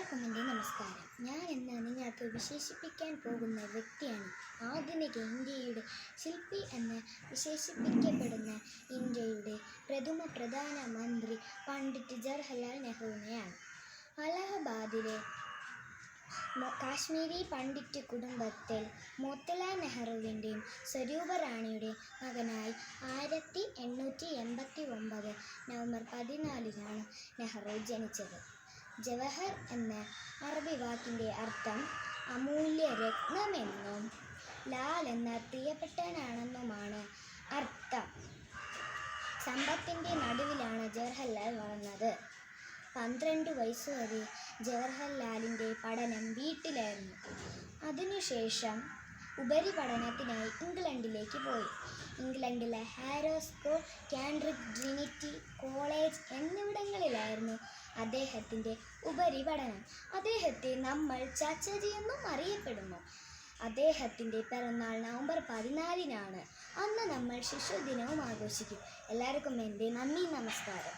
എല്ലാവർക്കും എൻ്റെ നമസ്കാരം. ഞാൻ ഇന്ന് നിങ്ങൾക്ക് വിശേഷിപ്പിക്കാൻ പോകുന്ന വ്യക്തിയാണ് ആധുനിക ഇന്ത്യയുടെ ശില്പി എന്ന് വിശേഷിപ്പിക്കപ്പെടുന്ന ഇന്ത്യയുടെ പ്രഥമ പ്രധാനമന്ത്രി പണ്ഡിറ്റ് ജവഹർലാൽ നെഹ്റുവിനെയാണ്. അലഹബാദിലെ കാശ്മീരി പണ്ഡിറ്റ് കുടുംബത്തിൽ മോത്തിലാൽ നെഹ്റുവിൻ്റെയും സ്വരൂപ റാണിയുടെ മകനായി 1889 നവംബർ 14 നെഹ്റു ജനിച്ചത്. ജവഹർ എന്ന അറബി വാക്കിൻ്റെ അർത്ഥം അമൂല്യ രത്നമെന്നും ലാൽ എന്ന പ്രിയപ്പെട്ടവനാണെന്നുമാണ് അർത്ഥം. സമ്പത്തിൻ്റെ നടുവിലാണ് ജവഹർലാൽ വളർന്നത്. 12 വയസ്സുവരെ ജവഹർലാലിൻ്റെ പഠനം വീട്ടിലായിരുന്നു. അതിനുശേഷം ഉപരിപഠനത്തിനായി ഇംഗ്ലണ്ടിലേക്ക് പോയി. ഇംഗ്ലണ്ടിലെ Harrow school, Cambridge, Trinity college എന്നിവിടങ്ങളിലായിരുന്നു അദ്ദേഹത്തിൻ്റെ ഉപരിപഠനം. അദ്ദേഹത്തെ നമ്മൾ ചാച്ചാജി എന്നും അറിയപ്പെടുന്നു. അദ്ദേഹത്തിൻ്റെ പിറന്നാൾ നവംബർ 14 അന്ന് നമ്മൾ ശിശുദിനവും ആഘോഷിക്കും. എല്ലാവർക്കും എൻ്റെ നന്ദി, നമസ്കാരം.